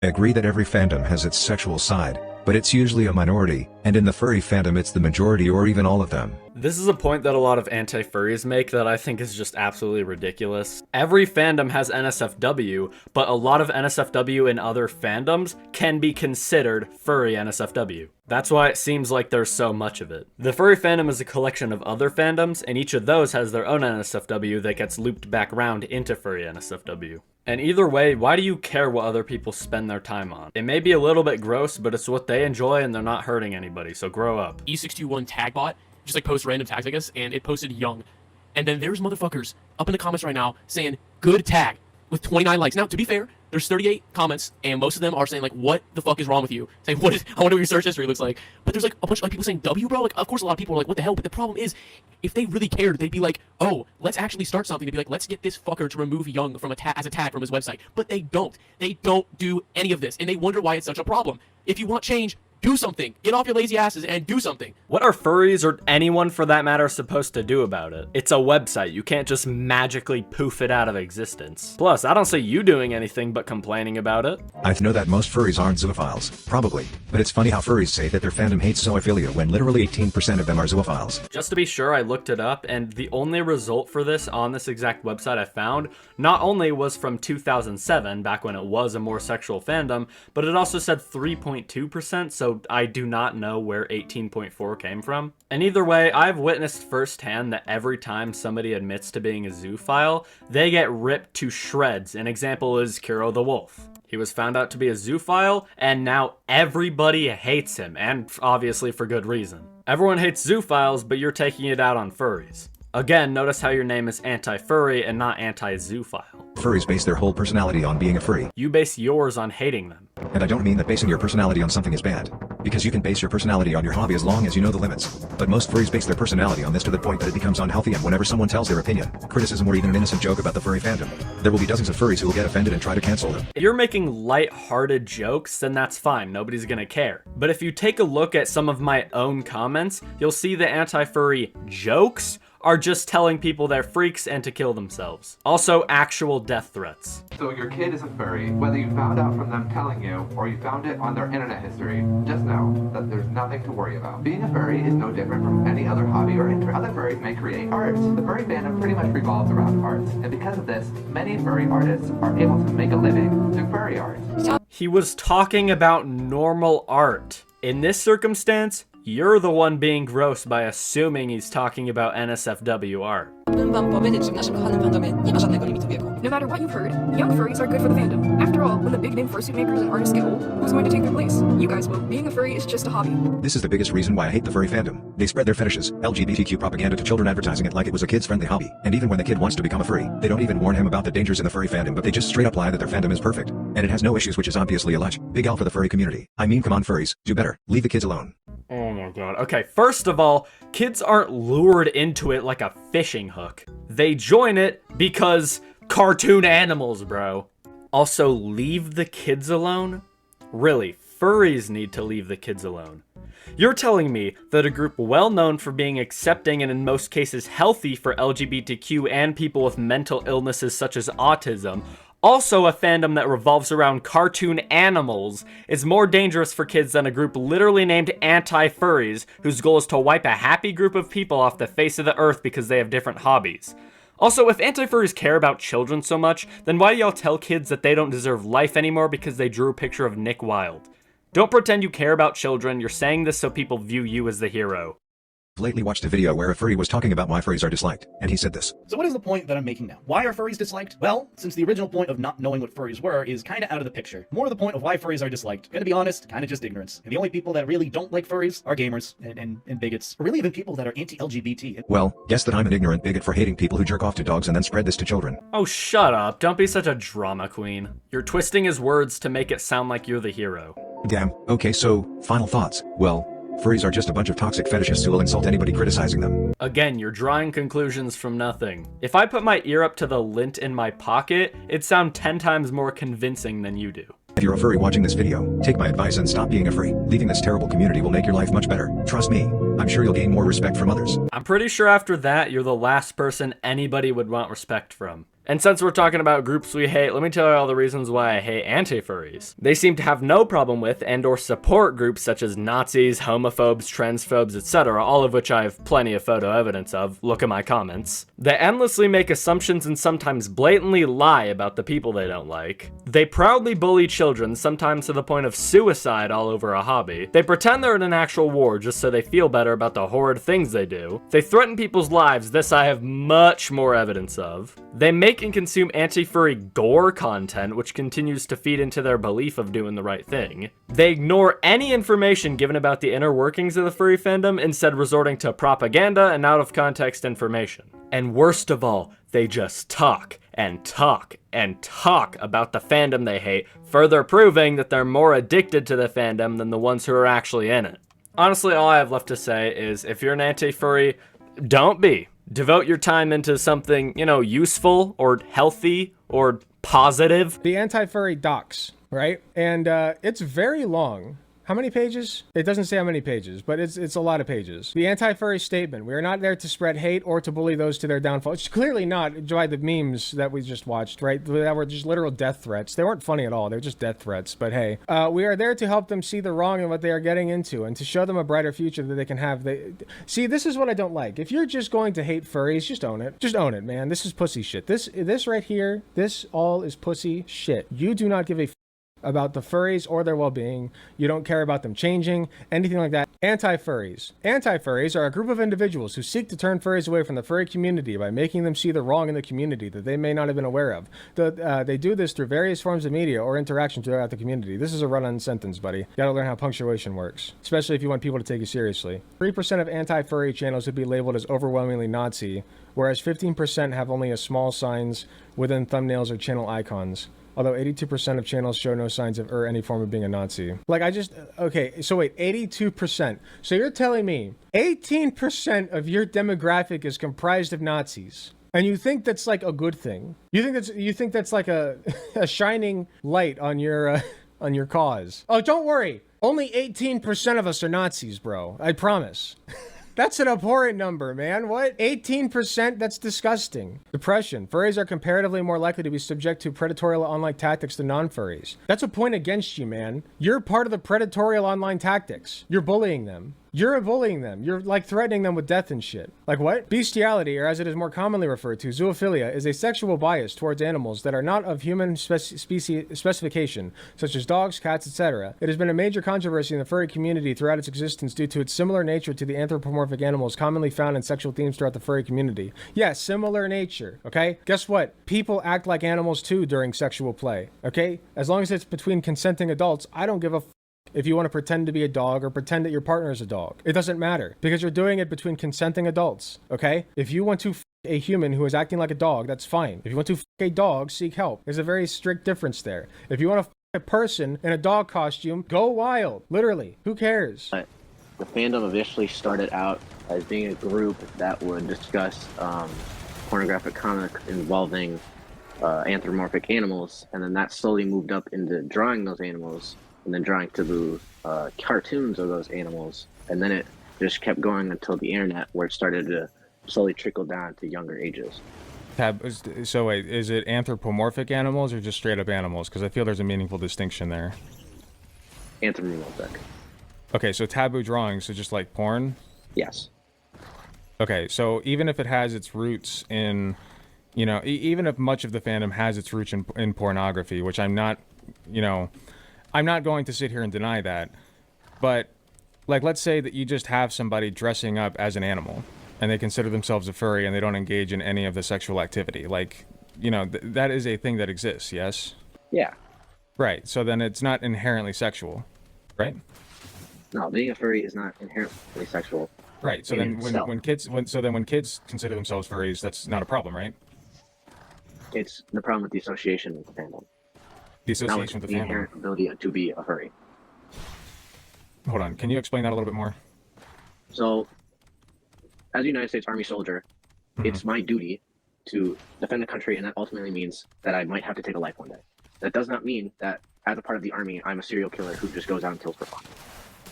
Agree that every fandom has its sexual side, but it's usually a minority, and in the furry fandom it's the majority or even all of them. This is a point that a lot of anti-furries make that I think is just absolutely ridiculous. Every fandom has NSFW, but a lot of NSFW in other fandoms can be considered furry NSFW. That's why it seems like there's so much of it. The furry fandom is a collection of other fandoms, and each of those has their own NSFW that gets looped back around into furry NSFW. And either way, why do you care what other people spend their time on? It may be a little bit gross, but it's what they enjoy and they're not hurting anybody, so grow up. E621 tag bot just like posts random tags, I guess, and it posted young. And then there's motherfuckers up in the comments right now saying, good tag, with 29 likes. Now, to be fair, there's 38 comments, and most of them are saying, like, what the fuck is wrong with you? Saying, I wonder what your search history looks like. But there's, like, a bunch of people saying W, bro. Like, of course, a lot of people are like, what the hell? But the problem is, if they really cared, they'd be like, oh, let's actually start something. They'd be like, let's get this fucker to remove young from as a tag from his website. But they don't. They don't do any of this, and they wonder why it's such a problem. If you want change, do something. Get off your lazy asses and do something. What are furries, or anyone for that matter, supposed to do about it? It's a website. You can't just magically poof it out of existence. Plus, I don't see you doing anything but complaining about it. I know that most furries aren't zoophiles, probably, but it's funny how furries say that their fandom hates zoophilia when literally 18% of them are zoophiles. Just to be sure, I looked it up, and the only result for this on this exact website I found not only was from 2007, back when it was a more sexual fandom, but it also said 3.2%, so I do not know where 18.4 came from. And either way, I've witnessed firsthand that every time somebody admits to being a zoophile, they get ripped to shreds. An example is Kuro the Wolf. He was found out to be a zoophile, and now everybody hates him, and obviously for good reason. Everyone hates zoophiles, but you're taking it out on furries. Again, notice how your name is anti-furry and not anti-zoophile. Furries base their whole personality on being a furry. You base yours on hating them. And I don't mean that basing your personality on something is bad, because you can base your personality on your hobby as long as you know the limits. But most furries base their personality on this to the point that it becomes unhealthy, and whenever someone tells their opinion, criticism, or even an innocent joke about the furry fandom, there will be dozens of furries who will get offended and try to cancel them. If you're making light-hearted jokes, then that's fine, nobody's gonna care. But if you take a look at some of my own comments, you'll see the anti-furry jokes are just telling people they're freaks and to kill themselves. Also, actual death threats. So your kid is a furry. Whether you found out from them telling you, or you found it on their internet history, just know that there's nothing to worry about. Being a furry is no different from any other hobby or interest. Other furries may create art. The furry fandom pretty much revolves around art. And because of this, many furry artists are able to make a living through furry art. He was talking about normal art. In this circumstance, you're the one being gross by assuming he's talking about NSFW art. No matter what you've heard, young furries are good for the fandom. After all, when the big name fursuit makers and artists get old, who's going to take their place? You guys will. Being a furry is just a hobby. This is the biggest reason why I hate the furry fandom. They spread their fetishes, LGBTQ propaganda to children, advertising it like it was a kids-friendly hobby. And even when the kid wants to become a furry, they don't even warn him about the dangers in the furry fandom, but they just straight up lie that their fandom is perfect. And it has no issues, which is obviously a lie. Big L for the furry community. I mean, come on furries, do better. Leave the kids alone. Oh my god. Okay, first of all, kids aren't lured into it like a fishing hook. They join it because cartoon animals, bro. Also, leave the kids alone? Really, furries need to leave the kids alone. You're telling me that a group well known for being accepting and in most cases healthy for LGBTQ and people with mental illnesses such as autism, also a fandom that revolves around cartoon animals, is more dangerous for kids than a group literally named Anti-Furries, whose goal is to wipe a happy group of people off the face of the earth because they have different hobbies. Also, if Anti-Furries care about children so much, then why do y'all tell kids that they don't deserve life anymore because they drew a picture of Nick Wilde? Don't pretend you care about children, you're saying this so people view you as the hero. Lately watched a video where a furry was talking about why furries are disliked, and he said this. So what is the point that I'm making now? Why are furries disliked? Well, since the original point of not knowing what furries were is kinda out of the picture. More of the point of why furries are disliked, gonna be honest, kinda just ignorance. And the only people that really don't like furries are gamers and bigots. Or really even people that are anti-LGBT. Well, guess that I'm an ignorant bigot for hating people who jerk off to dogs and then spread this to children. Oh, shut up. Don't be such a drama queen. You're twisting his words to make it sound like you're the hero. Damn. Okay, so, final thoughts. Well, furries are just a bunch of toxic fetishists who will insult anybody criticizing them. Again, you're drawing conclusions from nothing. If I put my ear up to the lint in my pocket, it'd sound 10 times more convincing than you do. If you're a furry watching this video, take my advice and stop being a furry. Leaving this terrible community will make your life much better. Trust me, I'm sure you'll gain more respect from others. I'm pretty sure after that, you're the last person anybody would want respect from. And since we're talking about groups we hate, let me tell you all the reasons why I hate anti-furries. They seem to have no problem with and or support groups such as Nazis, homophobes, transphobes, etc., all of which I have plenty of photo evidence of. Look at my comments. They endlessly make assumptions and sometimes blatantly lie about the people they don't like. They proudly bully children, sometimes to the point of suicide all over a hobby. They pretend they're in an actual war just so they feel better about the horrid things they do. They threaten people's lives, this I have much more evidence of. They make and consume anti-furry gore content, which continues to feed into their belief of doing the right thing. They ignore any information given about the inner workings of the furry fandom, instead resorting to propaganda and out of context information. And worst of all, they just talk and talk and talk about the fandom they hate, further proving that they're more addicted to the fandom than the ones who are actually in it. Honestly, all I have left to say is if you're an anti-furry, don't be. Devote your time into something, useful or healthy or positive. The Anti-Furry docs, right? And it's very long. How many pages? It doesn't say how many pages, but it's a lot of pages. The anti-furry statement. We are not there to spread hate or to bully those to their downfall. It's clearly not by the memes that we just watched, right? That were just literal death threats. They weren't funny at all. They're just death threats. But hey, we are there to help them see the wrong in what they are getting into and to show them a brighter future that they can have. See, this is what I don't like. If you're just going to hate furries, just own it. Just own it, man. This is pussy shit. This right here, this all is pussy shit. You do not give a about the furries or their well-being. You don't care about them changing, anything like that. Anti-furries. Anti-furries are a group of individuals who seek to turn furries away from the furry community by making them see the wrong in the community that they may not have been aware of. They do this through various forms of media or interaction throughout the community. This is a run-on sentence, buddy. You gotta learn how punctuation works, especially if you want people to take you seriously. 3% of anti-furry channels would be labeled as overwhelmingly Nazi, whereas 15% have only a small signs within thumbnails or channel icons. Although 82% of channels show no signs of or any form of being a Nazi. Okay, so wait, 82%. So you're telling me 18% of your demographic is comprised of Nazis. And you think that's like a good thing? You think that's like a shining light on your cause? Oh, don't worry. Only 18% of us are Nazis, bro. I promise. That's an abhorrent number, man. What? 18%? That's disgusting. Depression. Furries are comparatively more likely to be subject to predatory online tactics than non-furries. That's a point against you, man. You're part of the predatory online tactics. You're bullying them. You're bullying them. You're like threatening them with death and shit. Like what? Bestiality, or as it is more commonly referred to, zoophilia, is a sexual bias towards animals that are not of human specification, such as dogs, cats, etc. It has been a major controversy in the furry community throughout its existence due to its similar nature to the anthropomorphic animals commonly found in sexual themes throughout the furry community. Yeah, similar nature, okay? Guess what? People act like animals too during sexual play, okay? As long as it's between consenting adults, I don't give a if you want to pretend to be a dog or pretend that your partner is a dog. It doesn't matter because you're doing it between consenting adults, okay? If you want to f a human who is acting like a dog, that's fine. If you want to f a dog, seek help. There's a very strict difference there. If you want to f a person in a dog costume, go wild. Literally. Who cares? The fandom eventually started out as being a group that would discuss pornographic comics involving anthropomorphic animals, and then that slowly moved up into drawing those animals and then drawing to the cartoons of those animals, and then it just kept going until the internet, where it started to slowly trickle down to younger ages. So wait, is it anthropomorphic animals or just straight up animals? Because I feel there's a meaningful distinction there. Anthropomorphic. Okay, so taboo drawings, so just like porn? Yes. Okay, so even if it has its roots in, even if much of the fandom has its roots in pornography, which I'm not, I'm not going to sit here and deny that, but like, let's say that you just have somebody dressing up as an animal and they consider themselves a furry and they don't engage in any of the sexual activity. Like, that is a thing that exists, yes? Yeah. Right, so then it's not inherently sexual, right? No, being a furry is not inherently sexual. Right, so then when kids consider themselves furries, that's not a problem, right? It's the problem with the association with the fandom. The association with the fandom. Inherent ability to be a furry. Hold on, can you explain that a little bit more? So, as a United States Army soldier, it's my duty to defend the country, and that ultimately means that I might have to take a life one day. That does not mean that, as a part of the Army, I'm a serial killer who just goes out and kills for fun.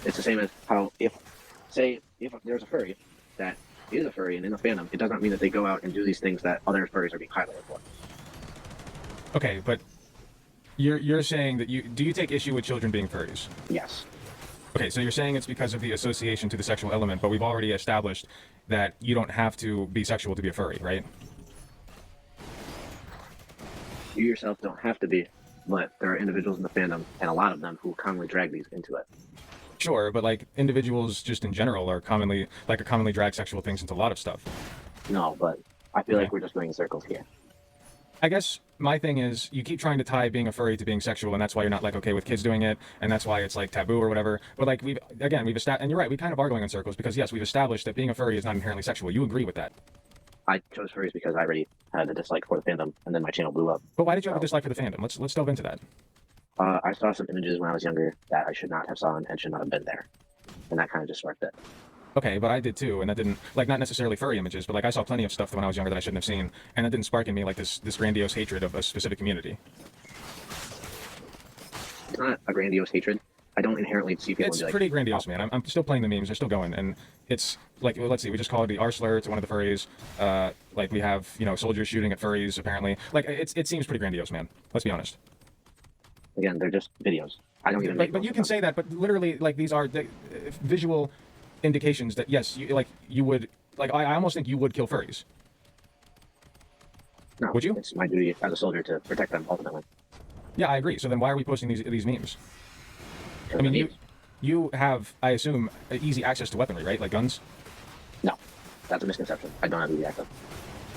It's the same as how, if there's a furry that is a furry and in the fandom, it does not mean that they go out and do these things that other furries are being highlighted for. Okay, but you're saying that do you take issue with children being furries? Yes. Okay, so you're saying it's because of the association to the sexual element, but we've already established that you don't have to be sexual to be a furry, right? You yourself don't have to be, but there are individuals in the fandom, and a lot of them, who commonly drag these into it. Sure, but like individuals just in general are commonly drag sexual things into a lot of stuff. No, but I feel like we're just going in circles here. I guess my thing is you keep trying to tie being a furry to being sexual, and that's why you're not like okay with kids doing it, and that's why it's like taboo or whatever. But like we've established, and you're right, we kind of are going in circles because yes, we've established that being a furry is not inherently sexual. You agree with that? I chose furries because I already had a dislike for the fandom, and then my channel blew up. But why did you have a dislike for the fandom? Let's delve into that. I saw some images when I was younger that I should not have saw and should not have been there, and that kind of just sparked it. Okay, but I did too, and that didn't, like, not necessarily furry images, but like I saw plenty of stuff when I was younger that I shouldn't have seen, and that didn't spark in me like this grandiose hatred of a specific community. It's not a grandiose hatred. I don't inherently see people. It's pretty grandiose, man. I'm still playing the memes; they're still going, and it's like, well, let's see, we just call it the R slur to one of the furries. Like we have, soldiers shooting at furries. Apparently, like it seems pretty grandiose, man. Let's be honest. Again, they're just videos. I don't even. But you can say that, but literally, like these are visual indications that yes, you would like. I almost think you would kill furries. No, would you? It's my duty as a soldier to protect them ultimately. Yeah, I agree. So then, why are we posting these memes? I mean, you have, I assume, easy access to weaponry, right? Like guns? No, that's a misconception. I don't have easy access.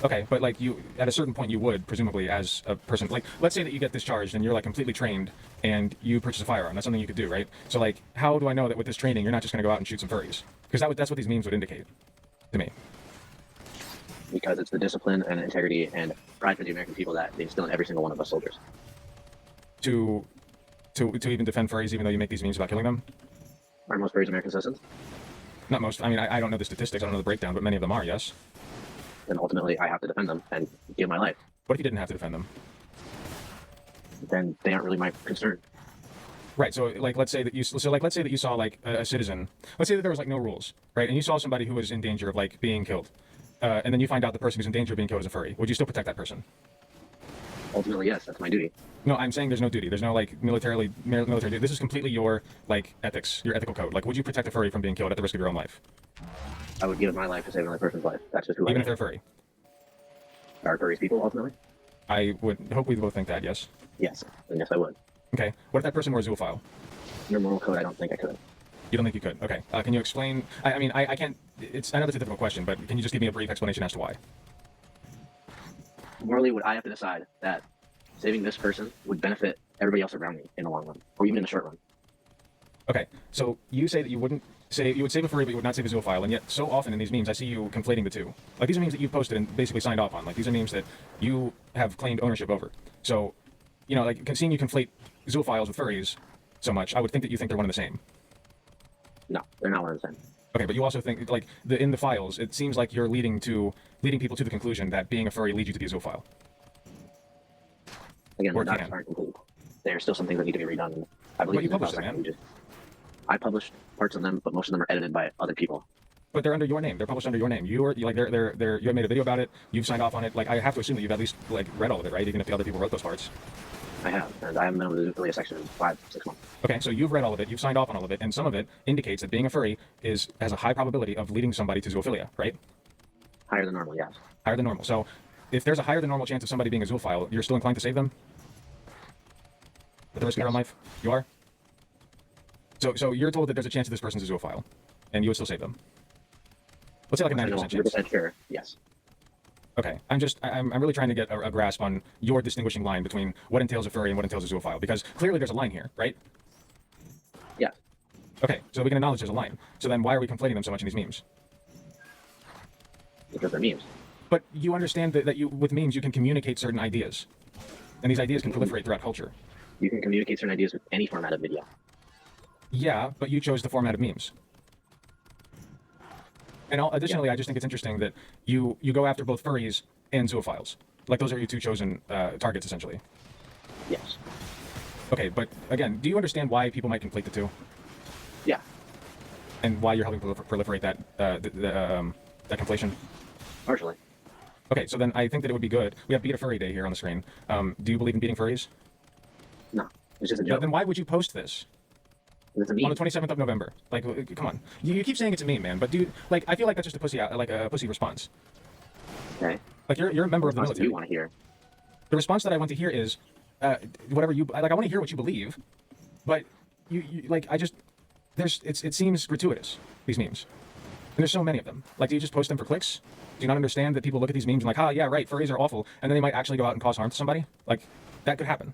Okay, but like you, at a certain point, you would presumably, as a person, like let's say that you get discharged and you're like completely trained and you purchase a firearm. That's something you could do, right? So like, how do I know that with this training you're not just going to go out and shoot some furries? Because that's what these memes would indicate to me. Because it's the discipline and integrity and pride for the American people that they instill in every single one of us soldiers. To even defend furries, even though you make these memes about killing them? Are most furries American citizens? Not most. I mean, I don't know the statistics. I don't know the breakdown, but many of them are, yes. Then ultimately, I have to defend them and give my life. What if you didn't have to defend them? Then they aren't really my concern. Right. So like, let's say that you saw like a citizen. Let's say that there was like no rules, right? And you saw somebody who was in danger of like being killed, and then you find out the person who's in danger of being killed is a furry. Would you still protect that person? Ultimately, yes, that's my duty. No, I'm saying there's no duty. There's no like military duty. This is completely your like ethics, your ethical code. Like, would you protect a furry from being killed at the risk of your own life? I would give my life to save another person's life. That's just who I am. Even if they're furry? Are furries people, ultimately? I would hope we both think that, yes. Yes, and yes, I would. Okay. What if that person were a zoophile? Your moral code, I don't think I could. You don't think you could? Okay. Can you explain? I mean, I can't. I know that's a difficult question, but can you just give me a brief explanation as to why? Morally, would I have to decide that saving this person would benefit everybody else around me in the long run, or even in the short run? Okay, so you say that you would save a furry, but you would not save a zoophile, and yet so often in these memes, I see you conflating the two. Like these are memes that you've posted and basically signed off on. Like these are memes that you have claimed ownership over. So, like seeing you conflate zoophiles with furries so much, I would think that you think they're one and the same. No, they're not one and the same. Okay, but you also think like in the files, it seems like you're leading people to the conclusion that being a furry leads you to be a zoophile. Again, the docs aren't complete. There are still some things that need to be redone. I believe you published them, man. I published parts of them, but most of them are edited by other people. But they're under your name. They're published under your name. You have made a video about it. You've signed off on it. Like I have to assume that you've at least like read all of it, right? Even if the other people wrote those parts. I have, and I haven't been able to delete a section in 5-6 months. Okay, so you've read all of it. You've signed off on all of it, and some of it indicates that being a furry has a high probability of leading somebody to zoophilia, right? Higher than normal, yes. Higher than normal. So, if there's a higher than normal chance of somebody being a zoophile, you're still inclined to save them? At the risk of your own life? You are? So you're told that there's a chance that this person's a zoophile, and you would still save them? Let's say like a 90% chance. 100% sure, yes. Okay, I'm really trying to get a grasp on your distinguishing line between what entails a furry and what entails a zoophile, because clearly there's a line here, right? Yeah. Okay, so we can acknowledge there's a line. So then why are we conflating them so much in these memes? Because they're memes. But you understand that with memes you can communicate certain ideas, and these ideas can proliferate throughout culture. You can communicate certain ideas with any format of video. Yeah, but you chose the format of memes. And additionally, I just think it's interesting that you go after both furries and zoophiles. Like those are your two chosen targets, essentially. Yes. Okay, but again, do you understand why people might conflate the two? Yeah. And why you're helping proliferate that conflation? Partially. Okay, so then I think that it would be good. We have Beat a Furry Day here on the screen. Do you believe in beating furries? No, it's just a joke. Then why would you post this? It's a meme. On the 27th of November. Like, come on. You keep saying it's a meme, man, but dude, like, I feel like that's just a pussy, like a pussy response. Okay. Like, you're a member of the That's what military. you want to hear. The response that I want to hear is, whatever you, like, I want to hear what you believe, but you like, it seems gratuitous, these memes. And there's so many of them. Like, do you just post them for clicks? Do you not understand that people look at these memes and like, ah, yeah, right, furries are awful, and then they might actually go out and cause harm to somebody? Like, that could happen.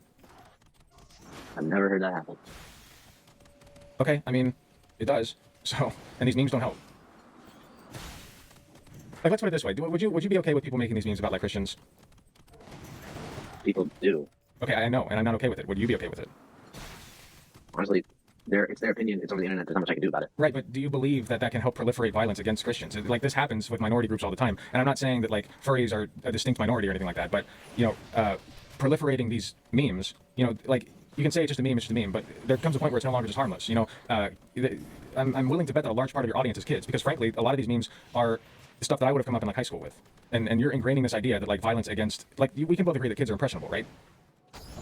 I've never heard that happen. Okay, I mean, it does. So, and these memes don't help. Like, let's put it this way: would you be okay with people making these memes about like Christians? People do. Okay, I know, and I'm not okay with it. Would you be okay with it? Honestly, it's their opinion. It's over the internet. There's not much I can do about it. Right, but do you believe that that can help proliferate violence against Christians? Like, this happens with minority groups all the time, and I'm not saying that like furries are a distinct minority or anything like that. But proliferating these memes, like. You can say it's just a meme, it's just a meme, but there comes a point where it's no longer just harmless. I'm willing to bet that a large part of your audience is kids, because frankly, a lot of these memes are stuff that I would have come up in like high school with, and you're ingraining this idea that like violence against, like, we can both agree that kids are impressionable, right?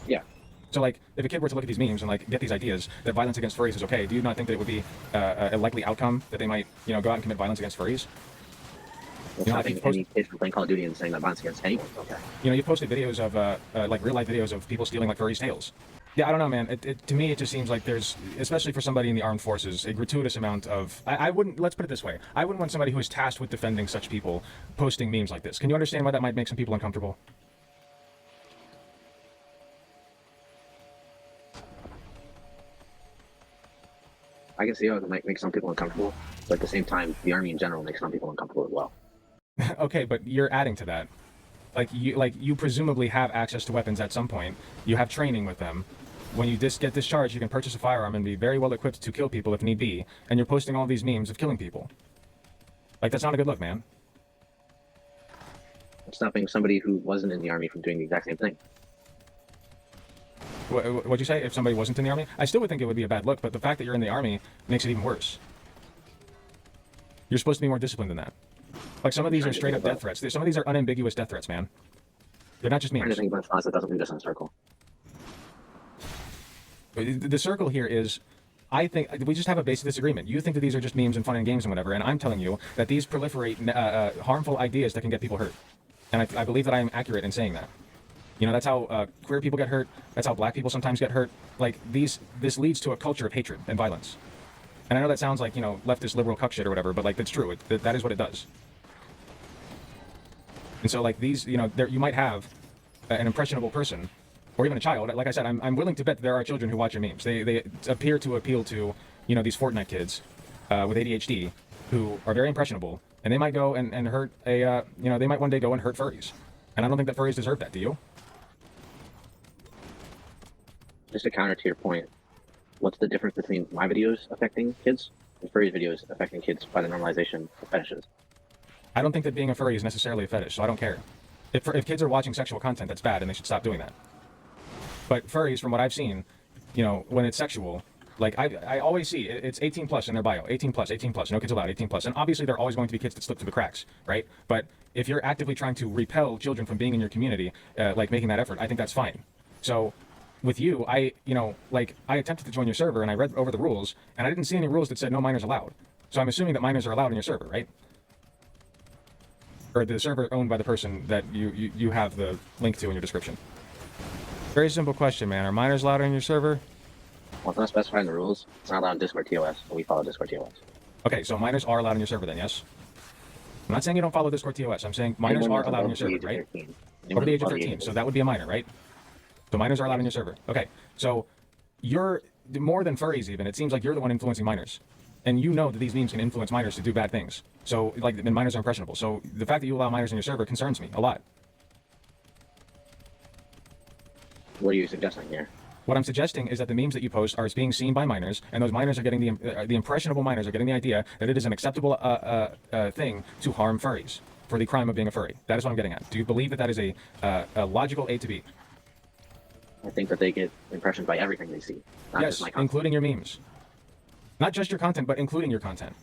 Yeah. So like, if a kid were to look at these memes and like get these ideas that violence against furries is okay, do you not think that it would be a likely outcome that they might, go out and commit violence against furries? Stopping any kids from playing Call of Duty and saying that violence against anyone is okay. You've posted videos of like real life videos of people stealing like furries' tails. Yeah, I don't know, man. To me, it just seems like there's, especially for somebody in the armed forces, a gratuitous amount of. I wouldn't. Let's put it this way: I wouldn't want somebody who is tasked with defending such people posting memes like this. Can you understand why that might make some people uncomfortable? I can see how it might make some people uncomfortable, but at the same time, the army in general makes some people uncomfortable as well. Okay, but you're adding to that. You presumably have access to weapons at some point. You have training with them. When you get discharged, you can purchase a firearm and be very well equipped to kill people if need be. And you're posting all these memes of killing people. Like, that's not a good look, man. Stopping somebody who wasn't in the army from doing the exact same thing. What'd you say? If somebody wasn't in the army? I still would think it would be a bad look, but the fact that you're in the army makes it even worse. You're supposed to be more disciplined than that. Like, some of these are straight up death threats. Some of these are unambiguous death threats, man. They're not just memes. Anything but that doesn't lead us in a circle. The circle here is, I think we just have a basic disagreement. You think that these are just memes and fun and games and whatever, and I'm telling you that these proliferate harmful ideas that can get people hurt. And I believe that I am accurate in saying that. That's how queer people get hurt. That's how black people sometimes get hurt. Like, this leads to a culture of hatred and violence. And I know that sounds like, leftist liberal cuck shit or whatever, but like, that's true. That is what it does. And so like these, you might have an impressionable person, or even a child. Like I said, I'm willing to bet that there are children who watch your memes. They appear to appeal to, these Fortnite kids with ADHD who are very impressionable, and they might go and hurt they might one day go and hurt furries. And I don't think that furries deserve that, do you? Just to counter to your point, what's the difference between my videos affecting kids and furries videos affecting kids by the normalization of fetishes? I don't think that being a furry is necessarily a fetish, so I don't care. If kids are watching sexual content, that's bad, and they should stop doing that. But furries, from what I've seen, when it's sexual, like I always see it's 18 plus in their bio, 18 plus, 18 plus, no kids allowed, 18 plus, and obviously there are always going to be kids that slip through the cracks, right? But if you're actively trying to repel children from being in your community, like making that effort, I think that's fine. So with you, I attempted to join your server and I read over the rules, and I didn't see any rules that said no minors allowed. So I'm assuming that minors are allowed in your server, right? Or the server owned by the person that you have the link to in your description. Very simple question, man. Are minors allowed in your server? Well, it's not specified in the rules. It's not allowed in Discord TOS, but we follow Discord TOS. Okay, so minors are allowed in your server then, yes? I'm not saying you don't follow Discord TOS. I'm saying minors are allowed in your server, right? Over the age of 13, so that would be a minor, right? So minors are allowed in your server. Okay, so you're more than furries even. It seems like you're the one influencing minors. And you know that these memes can influence minors to do bad things. So, and minors are impressionable. So the fact that you allow minors in your server concerns me a lot. What are you suggesting here? What I'm suggesting is that the memes that you post are being seen by minors, and those minors are getting the impressionable minors are getting the idea that it is an acceptable thing to harm furries for the crime of being a furry. That is what I'm getting at. Do you believe that that is a logical A to B? I think that they get impressions by everything they see. Not Yes, just my content. including your memes. Not just your content, but including your content.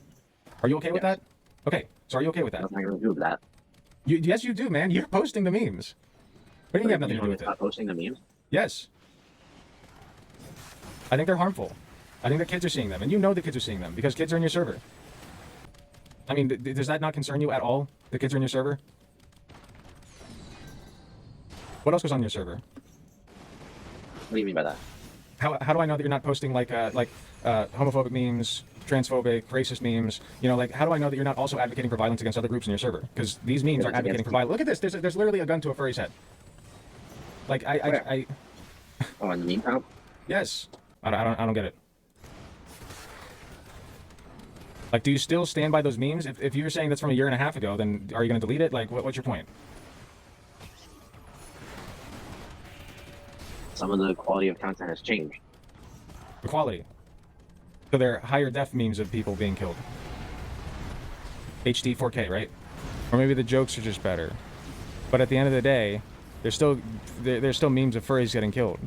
Are you okay with Yes. that? Okay, so are you okay with that? Nothing I can do with that. Yes, you do, man. You're posting the memes. What do you have nothing to do with it? Stop posting the memes? Yes. I think they're harmful. I think the kids are seeing them, and you know the kids are seeing them because kids are in your server. I mean, does that not concern you at all? The kids are in your server? What else goes on your server? What do you mean by that? How do I know that you're not posting like homophobic memes, transphobic, racist memes? You know, like how do I know that you're not also advocating for violence against other groups in your server? Because these memes are advocating for violence. Look at this. There's literally a gun to a furry's head. Like I Oh, in the meme count? yes. I don't get it. Like, do you still stand by those memes? If you're saying that's from 1.5 years ago, then are you going to delete it? Like, what's your point? Some of the quality of content has changed. The quality. So they're higher def memes of people being killed. HD 4K, right? Or maybe the jokes are just better. But at the end of the day, there's still memes of furries getting killed.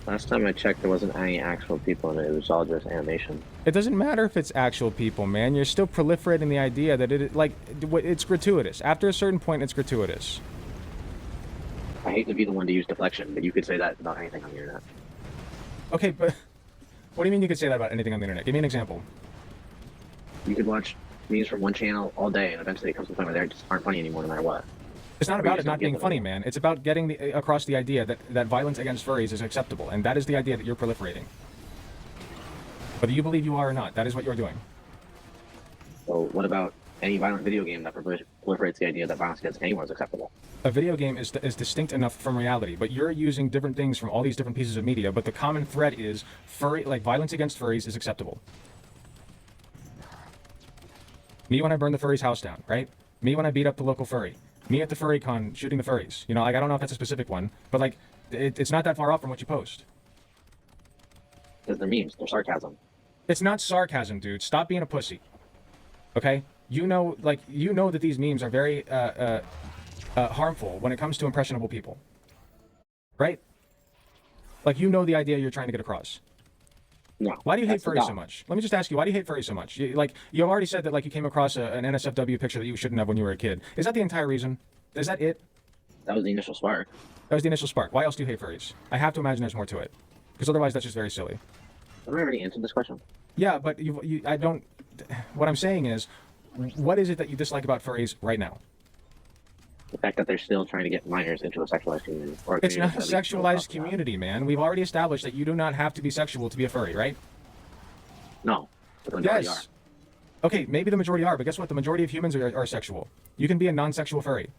Last time I checked, there wasn't any actual people in it. It was all just animation. It doesn't matter if it's actual people, man. You're still proliferating the idea that it's gratuitous. After a certain point, it's gratuitous. I hate to be the one to use deflection, but you could say that about anything on the internet. Okay, but what do you mean you could say that about anything on the internet? Give me an example. You could watch memes from one channel all day, and eventually it comes to the point where they just aren't funny anymore no matter what. It's not about it not being funny, man. It's about getting across the idea that violence against furries is acceptable, and that is the idea that you're proliferating. Whether you believe you are or not, that is what you're doing. So what about any violent video game that proliferates the idea that violence against anyone is acceptable? A video game is distinct enough from reality, but you're using different things from all these different pieces of media, but the common thread is violence against furries is acceptable. Me when I burn the furry's house down, right? Me when I beat up the local furry. Me at the furry con shooting the furries. You know, like I don't know if that's a specific one, but like it's not that far off from what you post. Because they're memes, they're sarcasm. It's not sarcasm, dude. Stop being a pussy. Okay? You know that these memes are very harmful when it comes to impressionable people. Right? Like, you know the idea you're trying to get across. No. Why do you hate that's furries not. so much? Let me just ask you, why do you hate furries so much? You've already said that like you came across an NSFW picture that you shouldn't have when you were a kid. Is that the entire reason? Is that it? That was the initial spark. That was the initial spark. Why else do you hate furries? I have to imagine there's more to it. Because otherwise that's just very silly. Have I already answered this question? Yeah, but I don't... What I'm saying is, what is it that you dislike about furries right now? The fact that they're still trying to get minors into a sexualized community. Or It's not a community that leads to sexualized that. community, man. We've already established that you do not have to be sexual to be a furry, right? No. But the majority Yes. Okay, maybe the majority are, but guess what? The majority of humans are sexual. You can be a non-sexual furry.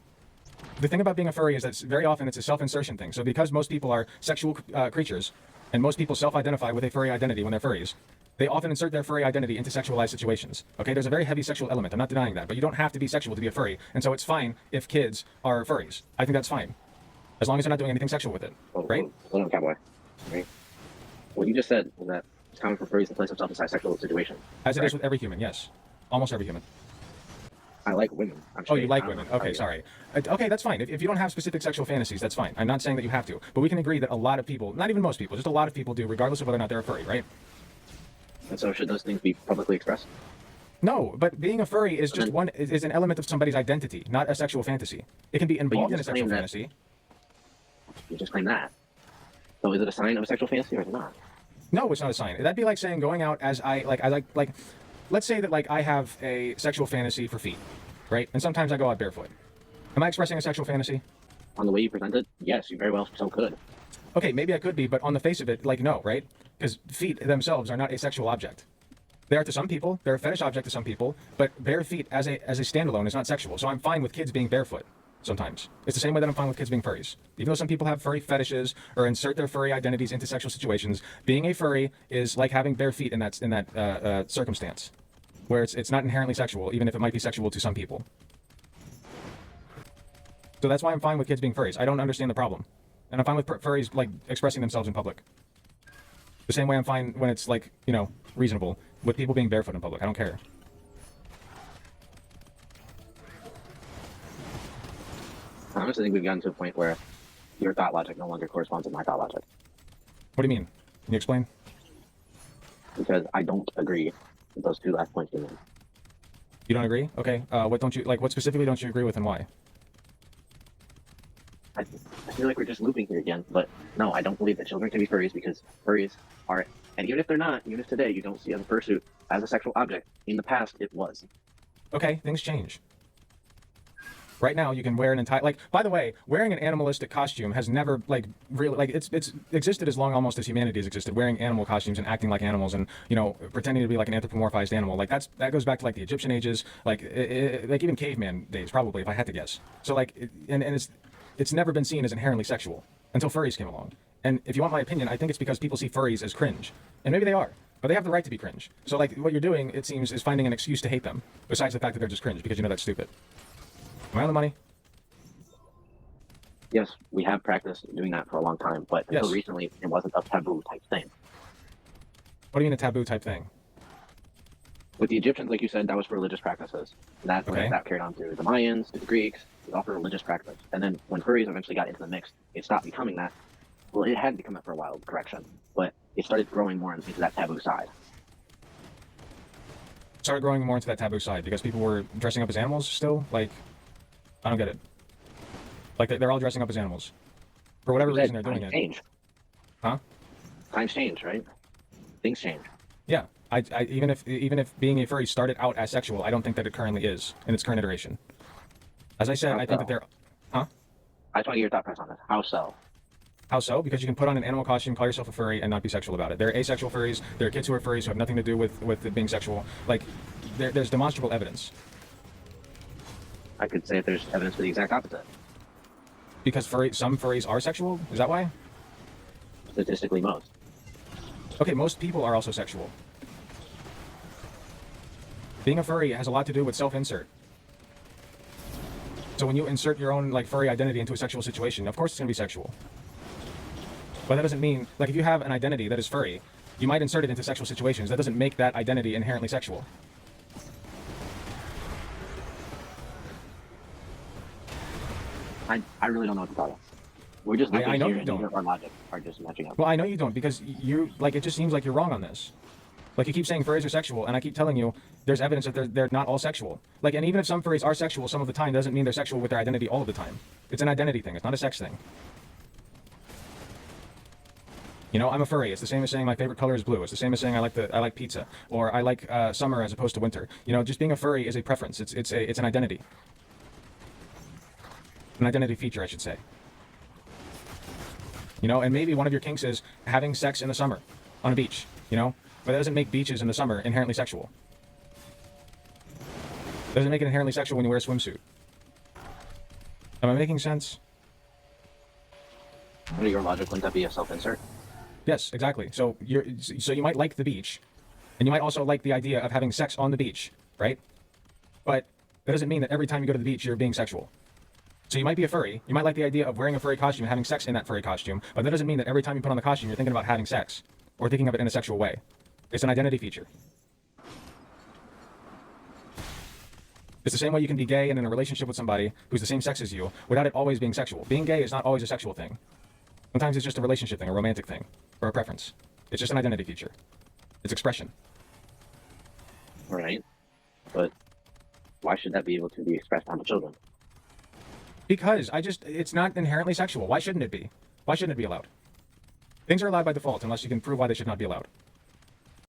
The thing about being a furry is that very often it's a self-insertion thing. So because most people are sexual creatures, and most people self-identify with a furry identity when they're furries, they often insert their furry identity into sexualized situations. Okay, there's a very heavy sexual element. I'm not denying that, but you don't have to be sexual to be a furry. And so it's fine if kids are furries. I think that's fine. As long as they're not doing anything sexual with it, right? Hold on, cowboy. Right? What you just said was that it's common for furries to place themselves inside sexual situations. As it is with every human, yes. Almost every human. I like women. I'm Oh, you straight. like I don't women. know. Okay, sorry. Okay, that's fine. If you don't have specific sexual fantasies, that's fine. I'm not saying that you have to. But we can agree that a lot of people, not even most people, just a lot of people do, regardless of whether or not they're a furry, right? And so should those things be publicly expressed? No, but being a furry is just is an element of somebody's identity, not a sexual fantasy. It can be involved in a just sexual claimed that- fantasy. You just claim that. So is it a sign of a sexual fantasy or is it not? No, it's not a sign. That'd be like saying going out as let's say that like I have a sexual fantasy for feet, right? And sometimes I go out barefoot. Am I expressing a sexual fantasy? On the way you present it, yes, you very well so could. Okay, maybe I could be, but on the face of it, like no, right? Because feet themselves are not a sexual object. They are to some people. They're a fetish object to some people. But bare feet as a standalone is not sexual. So I'm fine with kids being barefoot. Sometimes it's the same way that I'm fine with kids being furries. Even though some people have furry fetishes or insert their furry identities into sexual situations, being a furry is like having bare feet in that circumstance, where it's not inherently sexual, even if it might be sexual to some people. So that's why I'm fine with kids being furries. I don't understand the problem, and I'm fine with furries like expressing themselves in public. The same way I'm fine when it's like reasonable with people being barefoot in public. I don't care. I honestly think we've gotten to a point where your thought logic no longer corresponds with my thought logic. What do you mean? Can you explain? Because I don't agree with those two last points you made. You don't agree? Okay. What don't you like? What specifically don't you agree with, and why? I feel like we're just looping here again, but no, I don't believe that children can be furries because furries are, and even if they're not, even if today you don't see a fursuit as a sexual object, in the past it was. Okay, things change. Right now, you can wear an entire like. By the way, wearing an animalistic costume has never like really like it's existed as long almost as humanity has existed. Wearing animal costumes and acting like animals and pretending to be like an anthropomorphized animal like that goes back to like the Egyptian ages, like even caveman days probably if I had to guess. So like and it's never been seen as inherently sexual until furries came along. And if you want my opinion, I think it's because people see furries as cringe, and maybe they are. But they have the right to be cringe. So like what you're doing, it seems, is finding an excuse to hate them, besides the fact that they're just cringe because you know that's stupid. Am I on the money? Yes, we have practiced doing that for a long time, but until recently, it wasn't a taboo type thing. What do you mean a taboo type thing? With the Egyptians, like you said, that was for religious practices. That carried on to the Mayans, to the Greeks. It was all for religious practice. And then when furries eventually got into the mix, it stopped becoming that. Well, it had become it for a while, correction, but it started growing more into that taboo side. Started growing more into that taboo side because people were dressing up as animals still? Like, I don't get it. Like, they're all dressing up as animals. For whatever reason they're doing it. Change. Huh? Times change, right? Things change. Yeah. I even if being a furry started out as sexual, I don't think that it currently is in its current iteration. As I said, I think that they're... Huh? I just want to get your thought process on this. How so? How so? Because you can put on an animal costume, call yourself a furry, and not be sexual about it. There are asexual furries. There are kids who are furries who have nothing to do with it being sexual. Like, there's demonstrable evidence. I could say there's evidence for the exact opposite. Because some furries are sexual? Is that why? Statistically, most. Okay, most people are also sexual. Being a furry has a lot to do with self-insert. So when you insert your own like furry identity into a sexual situation, of course it's going to be sexual. But that doesn't mean, like if you have an identity that is furry, you might insert it into sexual situations. That doesn't make that identity inherently sexual. I really don't know what to tell you. We're just I know you don't. Our logic are just matching up. Well, I know you don't because you like it just seems like you're wrong on this. Like you keep saying furries are sexual, and I keep telling you there's evidence that they're not all sexual. Like, and even if some furries are sexual some of the time, doesn't mean they're sexual with their identity all of the time. It's an identity thing. It's not a sex thing. You know, I'm a furry. It's the same as saying my favorite color is blue. It's the same as saying I like pizza, or I like summer as opposed to winter. You know, just being a furry is a preference. It's an identity. An identity feature, I should say. You know, and maybe one of your kinks is having sex in the summer on a beach, you know? But that doesn't make beaches in the summer inherently sexual. That doesn't make it inherently sexual when you wear a swimsuit. Am I making sense? Under your logic, wouldn't that be a self-insert? Yes, exactly. So you might like the beach, and you might also like the idea of having sex on the beach, right? But that doesn't mean that every time you go to the beach, you're being sexual. So you might be a furry, you might like the idea of wearing a furry costume and having sex in that furry costume, but that doesn't mean that every time you put on the costume, you're thinking about having sex, or thinking of it in a sexual way. It's an identity feature. It's the same way you can be gay and in a relationship with somebody who's the same sex as you without it always being sexual. Being gay is not always a sexual thing. Sometimes it's just a relationship thing, a romantic thing, or a preference. It's just an identity feature. It's expression. All right. But why should that be able to be expressed onto children? Because it's not inherently sexual. Why shouldn't it be? Why shouldn't it be allowed? Things are allowed by default unless you can prove why they should not be allowed.